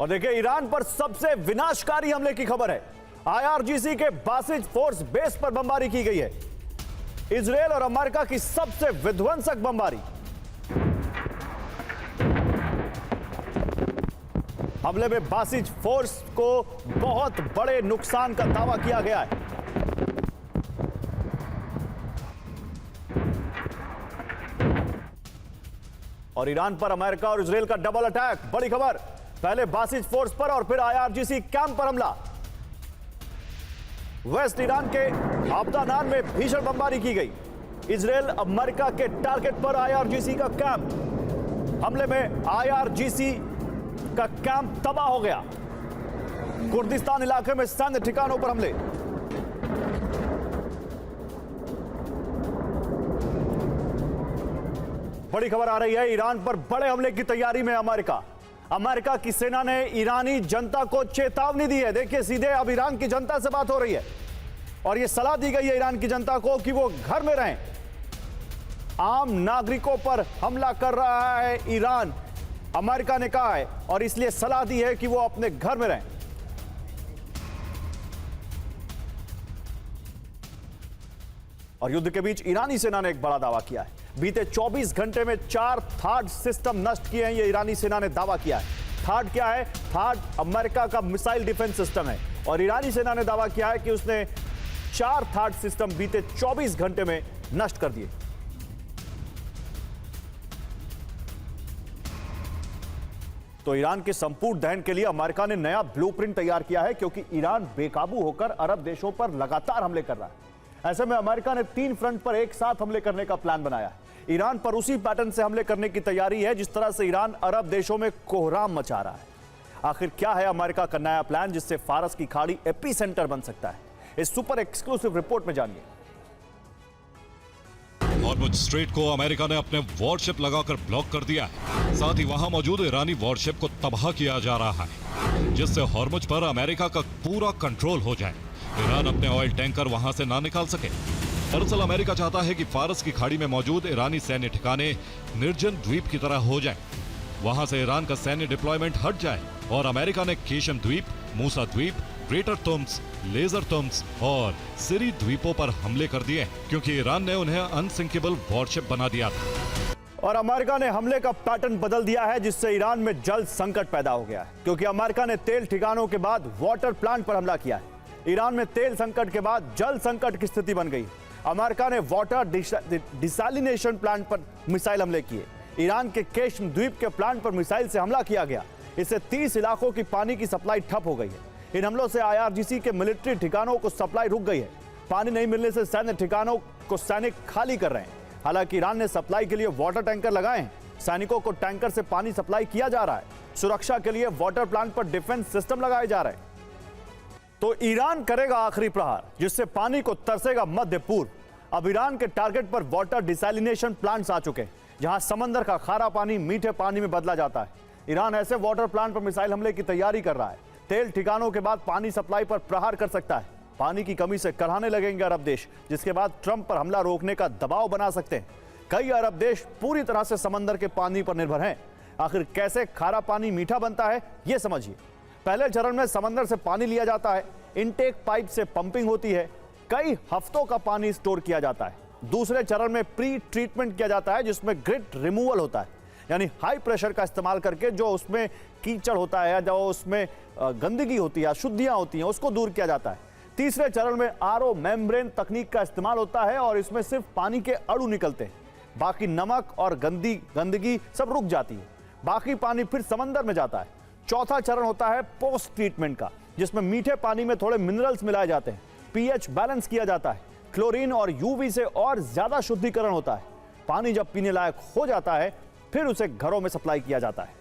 और देखिए ईरान पर सबसे विनाशकारी हमले की खबर है। आईआरजीसी के बासिज फोर्स बेस पर बमबारी की गई है। इजरायल और अमेरिका की सबसे विध्वंसक बमबारी। हमले में बासिज फोर्स को बहुत बड़े नुकसान का दावा किया गया है। और ईरान पर अमेरिका और इजरायल का डबल अटैक। बड़ी खबर, पहले बासिज फोर्स पर और फिर आईआरजीसी कैंप पर हमला। वेस्ट ईरान के आब्दानान में भीषण बमबारी की गई। इजरायल अमेरिका के टारगेट पर आईआरजीसी का कैंप। हमले में आईआरजीसी का कैंप तबाह हो गया। कुर्दिस्तान इलाके में सैन्य ठिकानों पर हमले। बड़ी खबर आ रही है, ईरान पर बड़े हमले की तैयारी में अमेरिका। अमेरिका की सेना ने ईरानी जनता को चेतावनी दी है। देखिए सीधे अब ईरान की जनता से बात हो रही है और यह सलाह दी गई है ईरान की जनता को कि वो घर में रहें। आम नागरिकों पर हमला कर रहा है ईरान, अमेरिका ने कहा है, और इसलिए सलाह दी है कि वो अपने घर में रहें। और युद्ध के बीच ईरानी सेना ने एक बड़ा दावा किया है। बीते 24 घंटे में 4 थाड सिस्टम नष्ट किए हैं, ये ईरानी सेना ने दावा किया है। थाड क्या है? थाड अमेरिका का मिसाइल डिफेंस सिस्टम है और ईरानी सेना ने दावा किया है कि उसने 4 थाड सिस्टम बीते 24 घंटे में नष्ट कर दिए। तो ईरान के संपूर्ण दहन के लिए अमेरिका ने नया ब्लूप्रिंट तैयार किया है, क्योंकि ईरान बेकाबू होकर अरब देशों पर लगातार हमले कर रहा है। ऐसे में अमेरिका ने 3 फ्रंट पर एक साथ हमले करने का प्लान बनाया है। ईरान पर उसी पैटर्न से हमले करने की तैयारी है जिस तरह से ईरान अरब देशों में कोहराम मचा रहा है। आखिर क्या है अमेरिका का नया प्लान जिससे फारस की खाड़ी एपी सेंटर बन सकता है? इस सुपर एक्सक्लूसिव रिपोर्ट में जानिए। हॉर्मुज स्ट्रेट को अमेरिका ने अपने वॉरशिप लगाकर ब्लॉक कर दिया है। साथ ही वहां मौजूद ईरानी वॉरशिप को तबाह किया जा रहा है, जिससे हॉर्मुज पर अमेरिका का पूरा कंट्रोल हो जाए। ईरान अपने ऑयल टैंकर वहां से ना निकाल सके। दरअसल अमेरिका चाहता है कि फारस की खाड़ी में मौजूद ईरानी सैन्य ठिकाने निर्जन द्वीप की तरह हो जाएं। वहां से ईरान का सैन्य डिप्लॉयमेंट हट जाए और अमेरिका ने केशम द्वीप, मूसा द्वीप, ग्रेटर तुम्स, लेजर तुम्स और सिरी द्वीपों पर हमले कर दिए, क्योंकि ईरान ने उन्हें अनसिंकेबल वॉरशिप बना दिया था। और अमेरिका ने हमले का पैटर्न बदल दिया है, जिससे ईरान में जल संकट पैदा हो गया है, क्योंकि अमेरिका ने तेल ठिकानों के बाद वाटर प्लांट पर हमला किया है। ईरान में तेल संकट के बाद जल संकट की स्थिति बन गई। अमेरिका ने वाटर डिसैलिनेशन प्लांट पर मिसाइल हमले किए। ईरान के केशम द्वीप के प्लांट पर मिसाइल से हमला किया गया। इससे 30 इलाकों की पानी की सप्लाई ठप हो गई है। इन हमलों से आईआरजीसी के मिलिट्री ठिकानों को सप्लाई रुक गई है। पानी नहीं मिलने से सैन्य ठिकानों को सैनिक खाली कर रहे हैं। हालांकि ईरान ने सप्लाई के लिए वाटर टैंकर लगाए हैं। सैनिकों को टैंकर से पानी सप्लाई किया जा रहा है। सुरक्षा के लिए वाटर प्लांट पर डिफेंस सिस्टम लगाए जा रहे हैं। तो ईरान करेगा आखिरी प्रहार, जिससे पानी को तरसेगा मध्य पूर्व। अब ईरान के टारगेट पर वाटर डिसैलिनेशन प्लांट्स आ चुके हैं, जहां समंदर का खारा पानी मीठे पानी में बदला जाता है। ईरान ऐसे वाटर प्लांट पर मिसाइल हमले की तैयारी कर रहा है। तेल ठिकानों के बाद पानी सप्लाई पर प्रहार कर सकता है। पानी की कमी से कराहने लगेंगे अरब देश, जिसके बाद ट्रंप पर हमला रोकने का दबाव बना सकते हैं। कई अरब देश पूरी तरह से समंदर के पानी पर निर्भर हैं। आखिर कैसे खारा पानी मीठा बनता है, यह समझिए। पहले चरण में समंदर से पानी लिया जाता है, इनटेक पाइप से पंपिंग होती है, कई हफ्तों का पानी स्टोर किया जाता है। दूसरे चरण में प्री ट्रीटमेंट किया जाता है, जिसमें ग्रिट रिमूवल होता है, यानी हाई प्रेशर का इस्तेमाल करके जो उसमें कीचड़ होता है या जो उसमें गंदगी होती है, अशुद्धियां होती हैं, उसको दूर किया जाता है। तीसरे चरण में आरओ मेम्ब्रेन तकनीक का इस्तेमाल होता है और इसमें सिर्फ पानी के अणु निकलते हैं। बाकी नमक और गंदगी सब रुक जाती है। बाकी पानी फिर समंदर में जाता है। चौथा चरण होता है पोस्ट ट्रीटमेंट का, जिसमें मीठे पानी में थोड़े मिनरल्स मिलाए जाते हैं, पीएच बैलेंस किया जाता है, क्लोरीन और यूवी से और ज्यादा शुद्धिकरण होता है। पानी जब पीने लायक हो जाता है, फिर उसे घरों में सप्लाई किया जाता है।